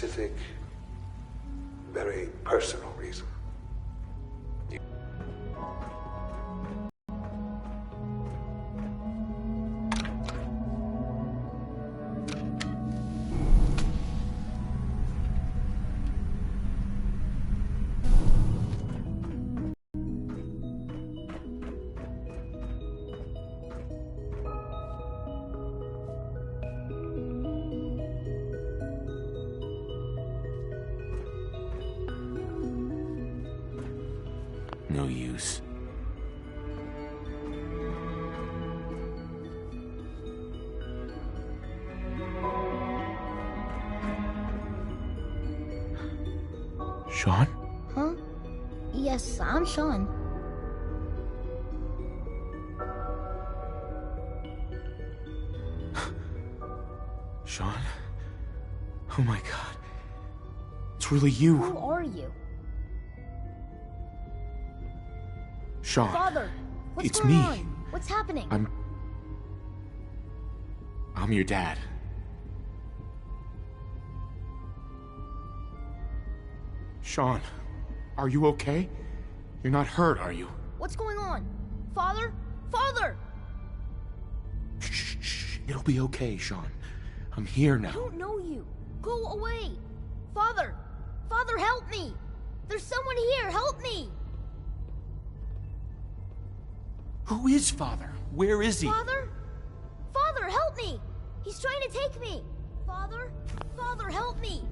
specific, very personal reason. No use. Sean? Huh? Yes, I'm Sean. Sean? Oh my god. It's really you. Who are you? Sean. Father, what's It's going me. on? What's happening? I'm your dad. Sean, are you okay? You're not hurt, are you? What's going on? Father? Father! Shh. It'll be okay, Sean. I'm here I now. don't know you. Go away. Father! Father, help me! There's someone here, help me! Who is Father? Where is he? Father? Father, help me! He's trying to take me! Father? Father, help me!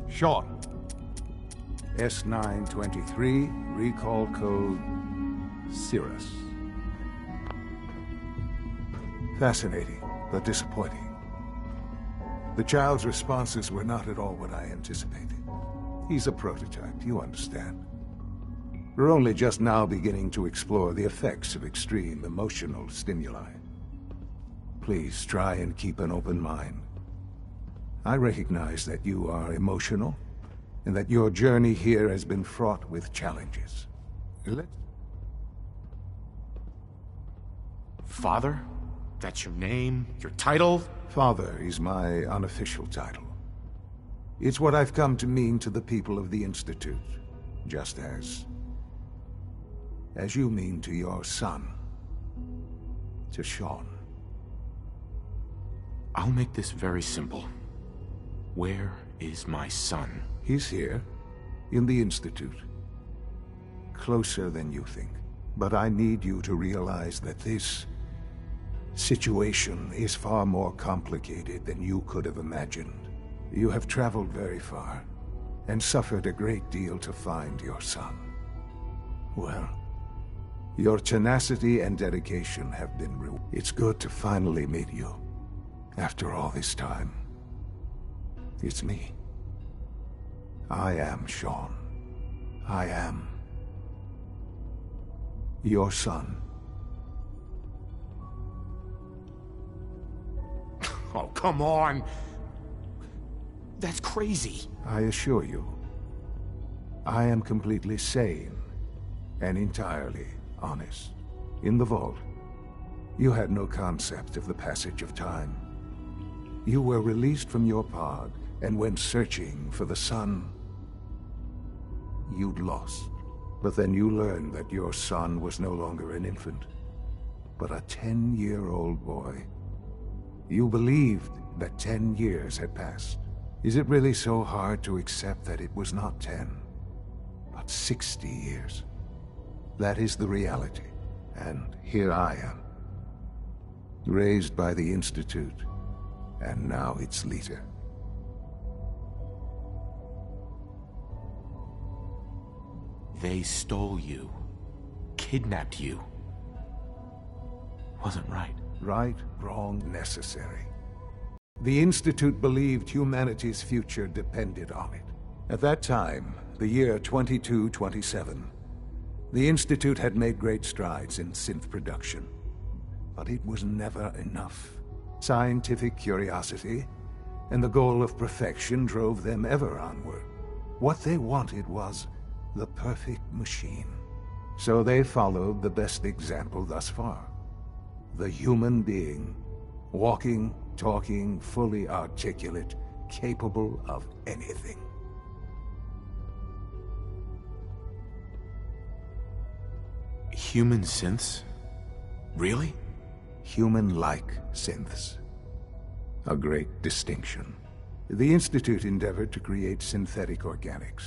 Sean. S923, recall code Cirrus. Fascinating, but disappointing. The child's responses were not at all what I anticipated. He's a prototype, you understand. We're only just now beginning to explore the effects of extreme emotional stimuli. Please try and keep an open mind. I recognize that you are emotional, and that your journey here has been fraught with challenges. Father? That's your name? Your title? Father is my unofficial title. It's what I've come to mean to the people of the Institute, just as you mean to your son, to Sean. I'll make this very simple. Where is my son? He's here, in the Institute. Closer than you think. But I need you to realize that this situation is far more complicated than you could have imagined. You have traveled very far, and suffered a great deal to find your son. Well, your tenacity and dedication have been rewarded. It's good to finally meet you, after all this time. It's me. I am Sean. I am your son. Oh, come on! That's crazy. I assure you, I am completely sane and entirely honest. In the vault, you had no concept of the passage of time. You were released from your pod and went searching for the son you'd lost. But then you learned that your son was no longer an infant, but a 10-year-old boy. You believed that 10 years had passed. Is it really so hard to accept that it was not 10, but 60 years? That is the reality, and here I am, raised by the Institute, and now its leader. They stole you. Kidnapped you. Wasn't right. Right, wrong, necessary. The Institute believed humanity's future depended on it. At that time, the year 2227, the Institute had made great strides in synth production. But it was never enough. Scientific curiosity and the goal of perfection drove them ever onward. What they wanted was the perfect machine. So they followed the best example thus far. The human being Walking, talking, fully articulate, capable of anything. Human synths? Really? Human-like synths. A great distinction. The Institute endeavored to create synthetic organics.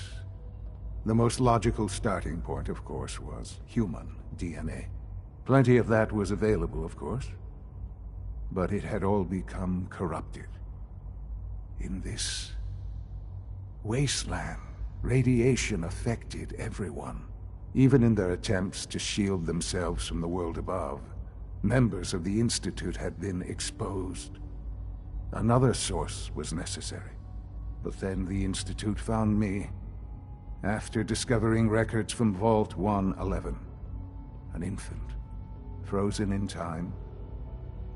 The most logical starting point, of course, was human DNA. Plenty of that was available, of course. But it had all become corrupted. In this wasteland, radiation affected everyone. Even in their attempts to shield themselves from the world above, members of the Institute had been exposed. Another source was necessary. But then the Institute found me, after discovering records from Vault 111. An infant, frozen in time,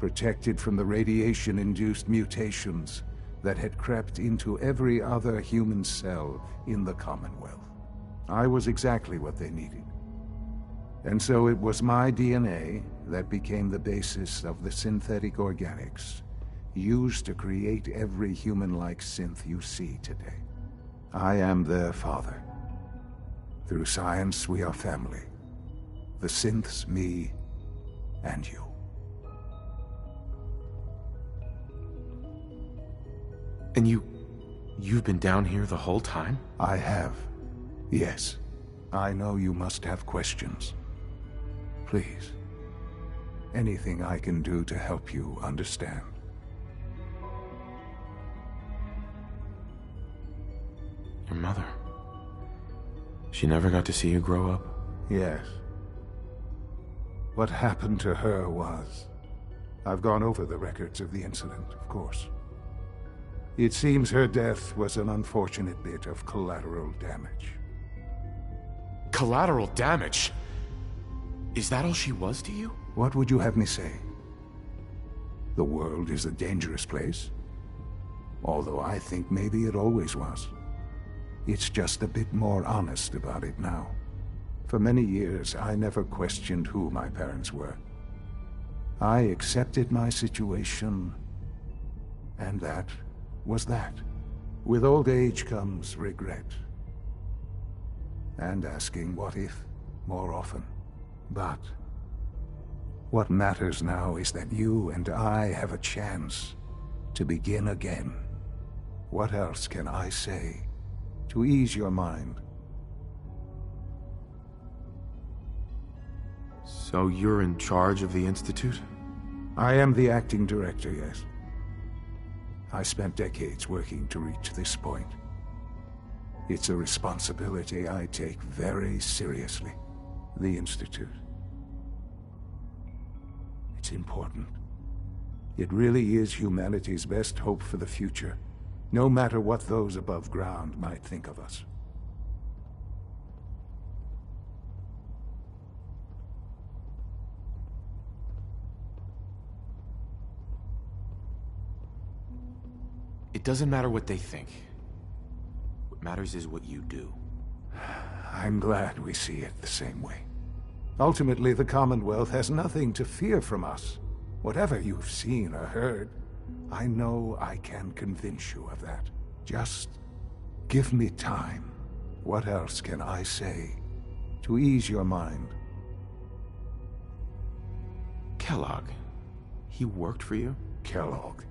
protected from the radiation-induced mutations that had crept into every other human cell in the Commonwealth. I was exactly what they needed. And so it was my DNA that became the basis of the synthetic organics used to create every human-like synth you see today. I am their father. Through science, we are family. The synths, me, and you. And you've been down here the whole time? I have. Yes. I know you must have questions. Please. Anything I can do to help you understand. Your mother. She never got to see you grow up? Yes. What happened to her was... I've gone over the records of the incident, of course. It seems her death was an unfortunate bit of collateral damage. Collateral damage? Is that all she was to you? What would you have me say? The world is a dangerous place? Although I think maybe it always was. It's just a bit more honest about it now. For many years, I never questioned who my parents were. I accepted my situation, and that was that. With old age comes regret. And asking what if more often. But what matters now is that you and I have a chance to begin again. What else can I say to ease your mind? So you're in charge of the Institute? I am the acting director, yes. I spent decades working to reach this point. It's a responsibility I take very seriously. The Institute. It's important. It really is humanity's best hope for the future, no matter what those above ground might think of us. It doesn't matter what they think. What matters is what you do. I'm glad we see it the same way. Ultimately, the Commonwealth has nothing to fear from us. Whatever you've seen or heard, I know I can convince you of that. Just give me time. What else can I say to ease your mind? Kellogg. He worked for you? Kellogg.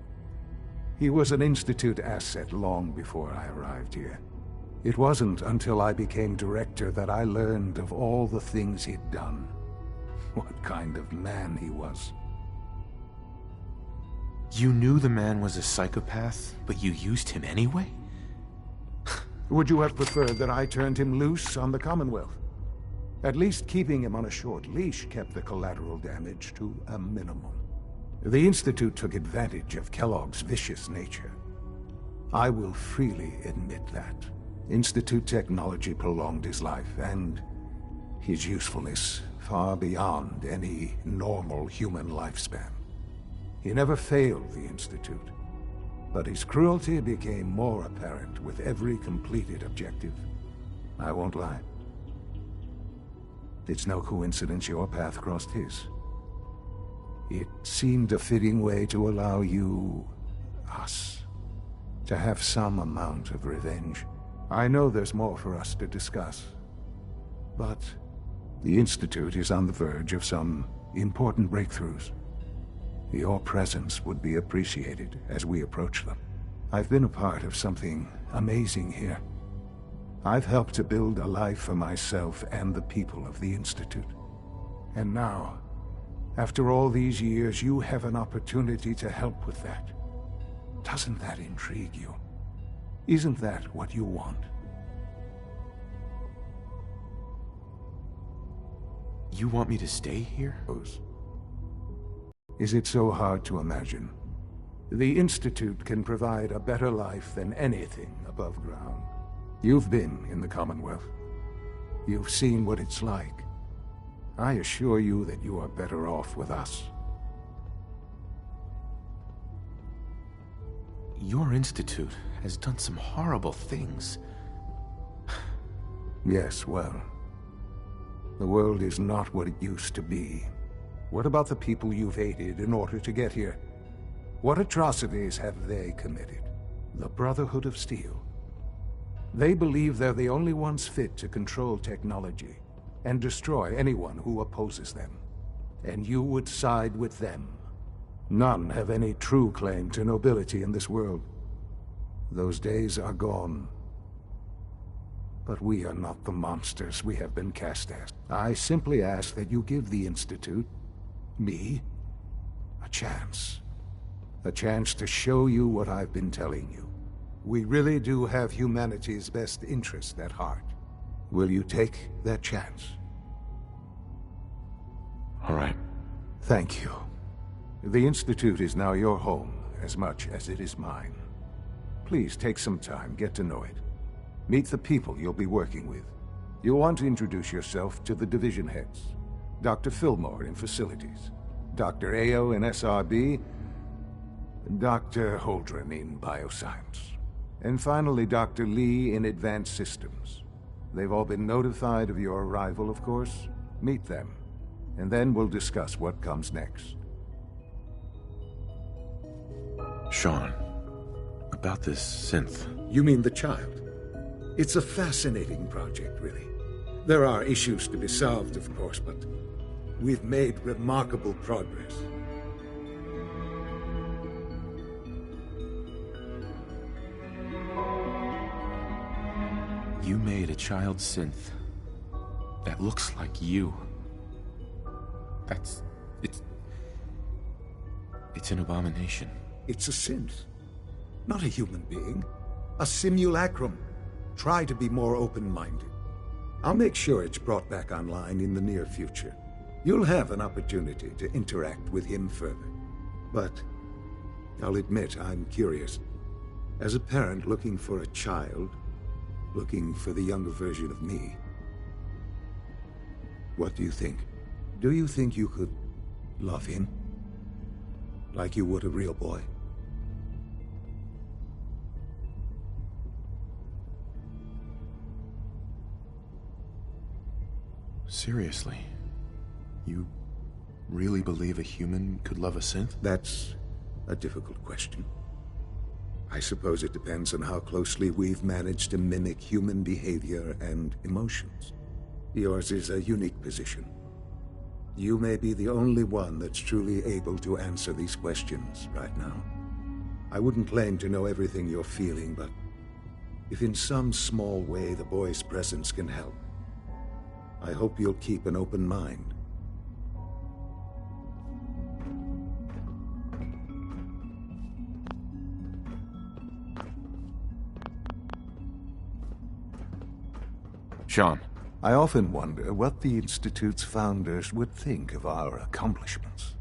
He was an Institute asset long before I arrived here. It wasn't until I became director that I learned of all the things he'd done. What kind of man he was. You knew the man was a psychopath, but you used him anyway? Would you have preferred that I turned him loose on the Commonwealth? At least keeping him on a short leash kept the collateral damage to a minimum. The Institute took advantage of Kellogg's vicious nature. I will freely admit that. Institute technology prolonged his life, and his usefulness far beyond any normal human lifespan. He never failed the Institute, but his cruelty became more apparent with every completed objective. I won't lie. It's no coincidence your path crossed his. It seemed a fitting way to allow you, us, to have some amount of revenge. I know there's more for us to discuss, but the Institute is on the verge of some important breakthroughs. Your presence would be appreciated as we approach them. I've been a part of something amazing here. I've helped to build a life for myself and the people of the Institute. And now, after all these years, you have an opportunity to help with that. Doesn't that intrigue you? Isn't that what you want? You want me to stay here? Is it so hard to imagine? The Institute can provide a better life than anything above ground. You've been in the Commonwealth. You've seen what it's like. I assure you that you are better off with us. Your institute has done some horrible things. Yes, well, the world is not what it used to be. What about the people you've aided in order to get here? What atrocities have they committed? The Brotherhood of Steel. They believe they're the only ones fit to control technology and destroy anyone who opposes them. And you would side with them. None have any true claim to nobility in this world. Those days are gone. But we are not the monsters we have been cast as. I simply ask that you give the Institute, me, a chance. A chance to show you what I've been telling you. We really do have humanity's best interest at heart. Will you take that chance? All right. Thank you. The Institute is now your home, as much as it is mine. Please take some time, get to know it. Meet the people you'll be working with. You'll want to introduce yourself to the division heads. Dr. Fillmore in Facilities, Dr. Ayo in SRB, Dr. Holdren in Bioscience, and finally Dr. Lee in Advanced Systems. They've all been notified of your arrival, of course. Meet them, and then we'll discuss what comes next. Sean, about this synth. You mean the child? It's a fascinating project, really. There are issues to be solved, of course, but we've made remarkable progress. You made a child synth that looks like you. It's an abomination. It's a synth, not a human being. A simulacrum. Try to be more open-minded. I'll make sure it's brought back online in the near future. You'll have an opportunity to interact with him further. But I'll admit I'm curious. As a parent looking for a child, looking for the younger version of me, what do you think? Do you think you could love him? Like you would a real boy? Seriously? You really believe a human could love a synth? That's a difficult question. I suppose it depends on how closely we've managed to mimic human behavior and emotions. Yours is a unique position. You may be the only one that's truly able to answer these questions right now. I wouldn't claim to know everything you're feeling, but if in some small way the boy's presence can help, I hope you'll keep an open mind. Sean. I often wonder what the Institute's founders would think of our accomplishments.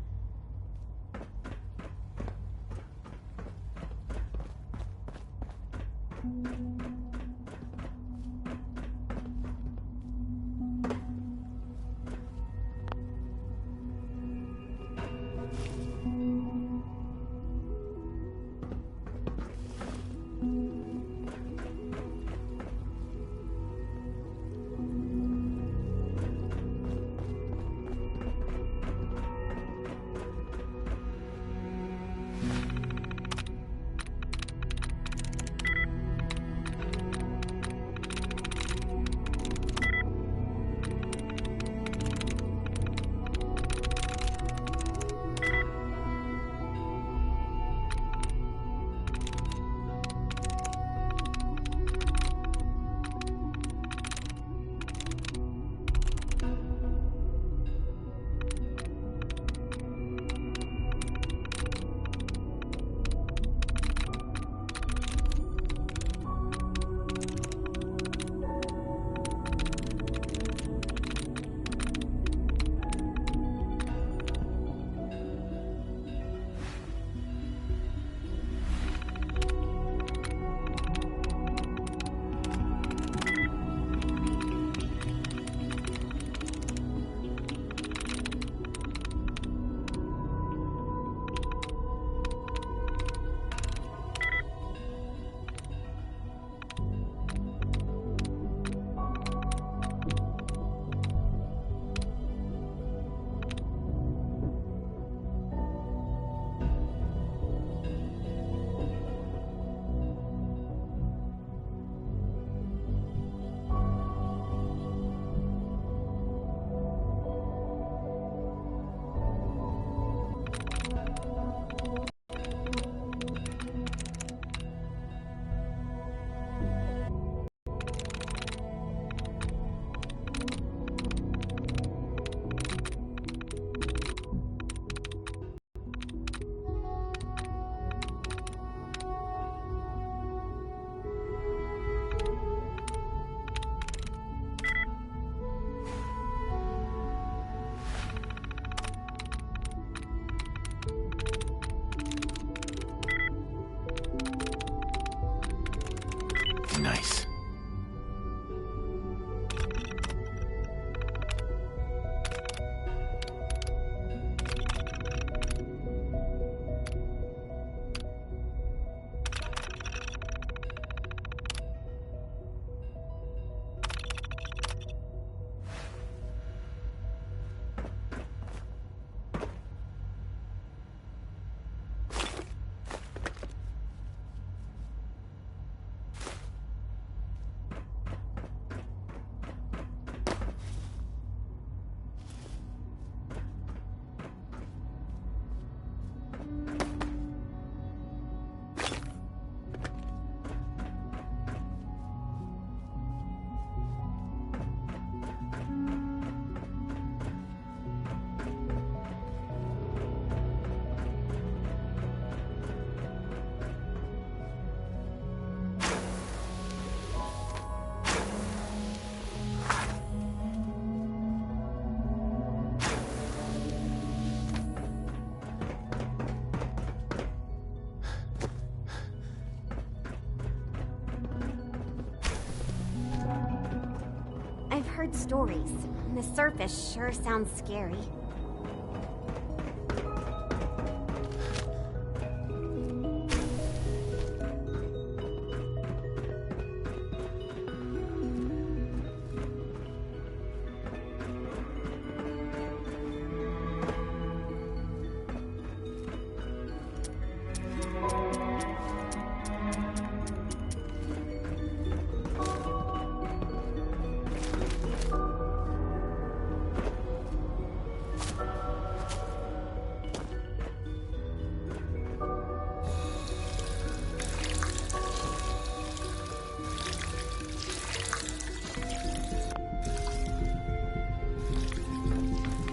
heard stories, and the surface sure sounds scary.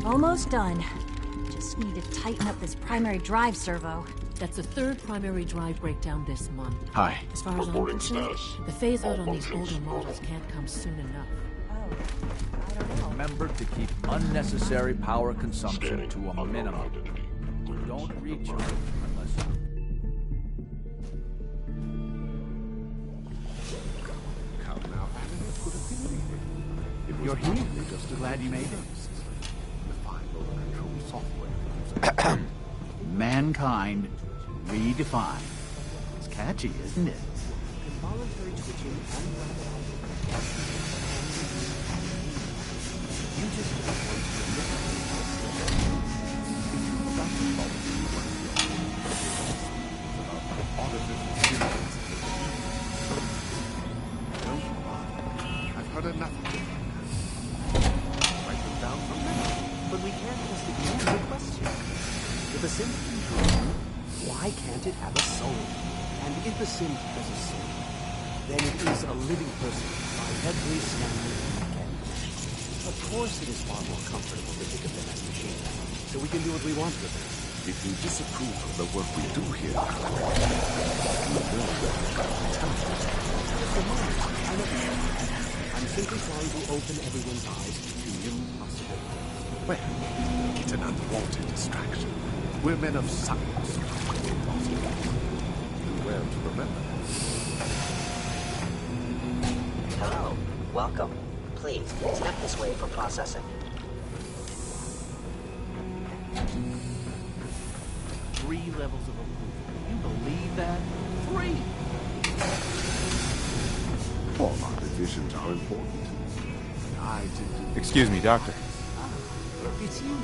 Almost done. Just need to tighten up this primary drive servo. That's the third primary drive breakdown this month. Hi. As far as I'm concerned, the phase out on these older models can't come soon enough. Oh, I don't know. Remember to keep unnecessary power consumption to a minimum. Don't recharge unless you're here. Glad you made it. Mankind redefined. It's catchy, isn't it? Involuntary twitching and you just don't want I've heard enough. Write them down from memory. But we can't just ignore the question. If a synth can dream, why can't it have a soul? And if a synth has a soul, then it is a living person by every standard we can. Of course it is far more comfortable to think of them as machines, so we can do what we want with them. If you disapprove of the work we do here, you will I'm simply trying to open everyone's eyes to new possibilities. well, it's an unwanted distraction. We're men of science. Do well to remember that. Hello. Welcome. Please, step this way for processing. 3 levels of approval. You believe that? 3! All our divisions are important. I did. Excuse me, Doctor. It's you.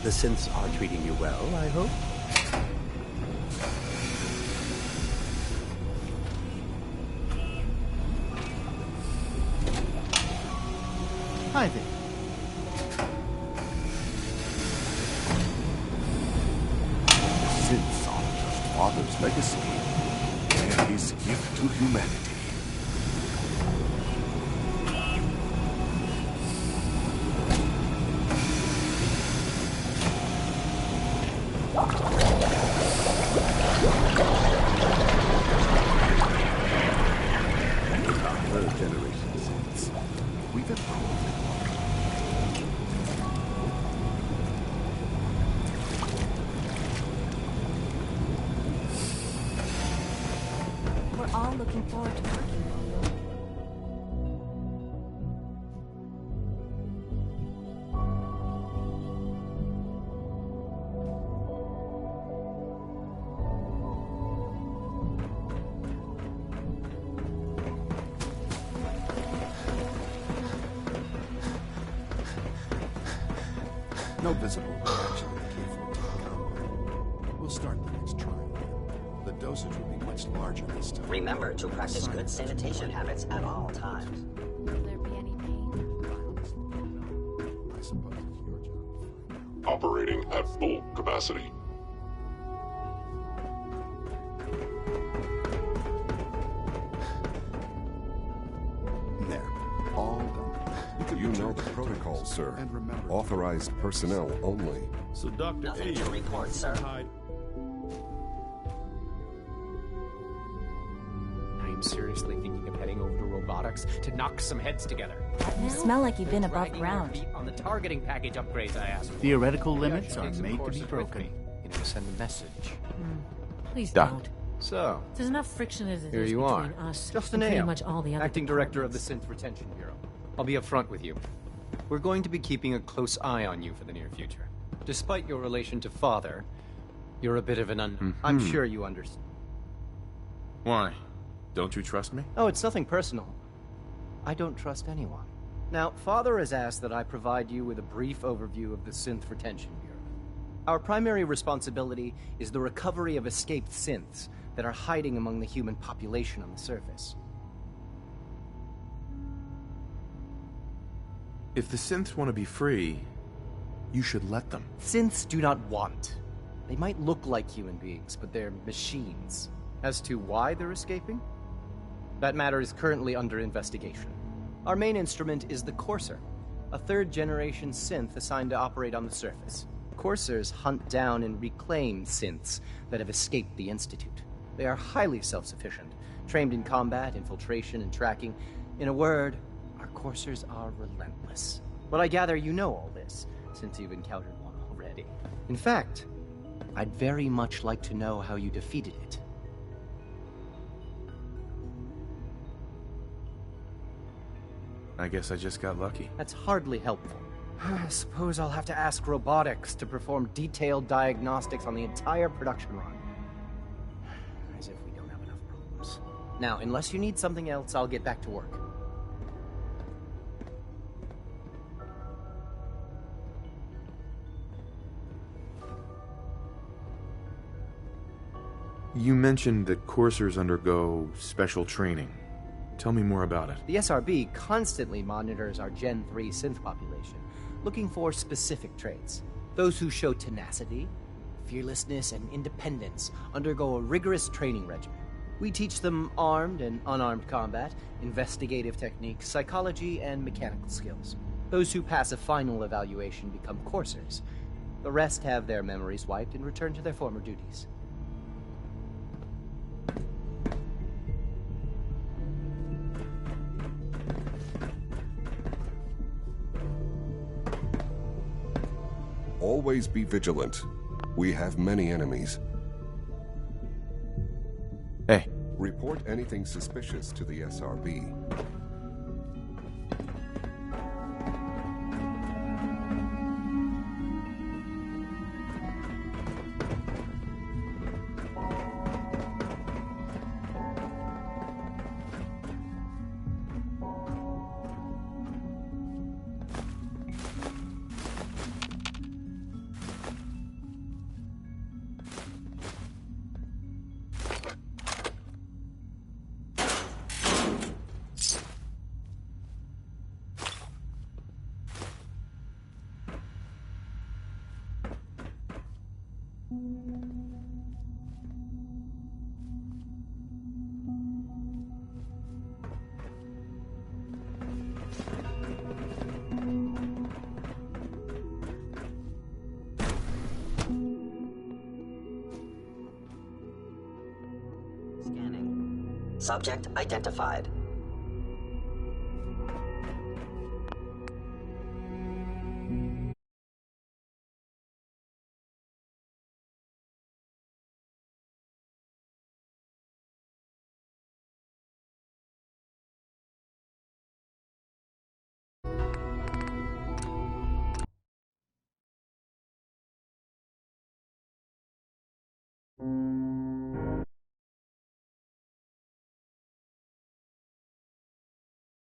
The synths are treating you well, I hope? Hi there. Synths are just Father's legacy. And his gift to humanity. Third generation synths. We've improved. We're all looking forward to working with you. No visible reaction in the K-14 compound. We'll start the next trial. The dosage will be much larger this time. Remember to practice good sanitation habits at all times. Will there be any pain? I suppose it's your job to find out. Operating at full capacity. There. All done. You know the protocol, sir. And remember, Authorized personnel only. So Dr. Nothing to report, sir. I'm seriously thinking of heading over to robotics to knock some heads together. You smell like you've been above Dragging ground. your feet on the targeting package upgrades I asked for. Theoretical We limits actually are take some made to be courses with broken. me. You know, send a message. Please Doc. don't. So, There's enough friction as it here is you between are. us Justin and pretty Ayo, much all the other acting director of the departments. Synth Retention Bureau. I'll be upfront with you. We're going to be keeping a close eye on you for the near future. Despite your relation to Father, you're a bit of an unknown. I'm sure you understand. Why? Don't you trust me? Oh, it's nothing personal. I don't trust anyone. Now, Father has asked that I provide you with a brief overview of the Synth Retention Bureau. Our primary responsibility is the recovery of escaped synths that are hiding among the human population on the surface. If the synths want to be free, you should let them. Synths do not want. They might look like human beings, but they're machines. As to why they're escaping? That matter is currently under investigation. Our main instrument is the Courser, a third-generation synth assigned to operate on the surface. Coursers hunt down and reclaim synths that have escaped the Institute. They are highly self-sufficient, trained in combat, infiltration, and tracking. In a word, our Coursers are relentless. But I gather you know all this, since you've encountered one already. In fact, I'd very much like to know how you defeated it. I guess I just got lucky. That's hardly helpful. I suppose I'll have to ask robotics to perform detailed diagnostics on the entire production run. As if we don't have enough problems. Now, unless you need something else, I'll get back to work. You mentioned that coursers undergo special training. Tell me more about it. The SRB constantly monitors our Gen 3 synth population, looking for specific traits. Those who show tenacity, fearlessness, and independence undergo a rigorous training regimen. We teach them armed and unarmed combat, investigative techniques, psychology, and mechanical skills. Those who pass a final evaluation become coursers. The rest have their memories wiped and return to their former duties. Always be vigilant. We have many enemies. Hey. Report anything suspicious to the SRB. Scanning. Subject identified.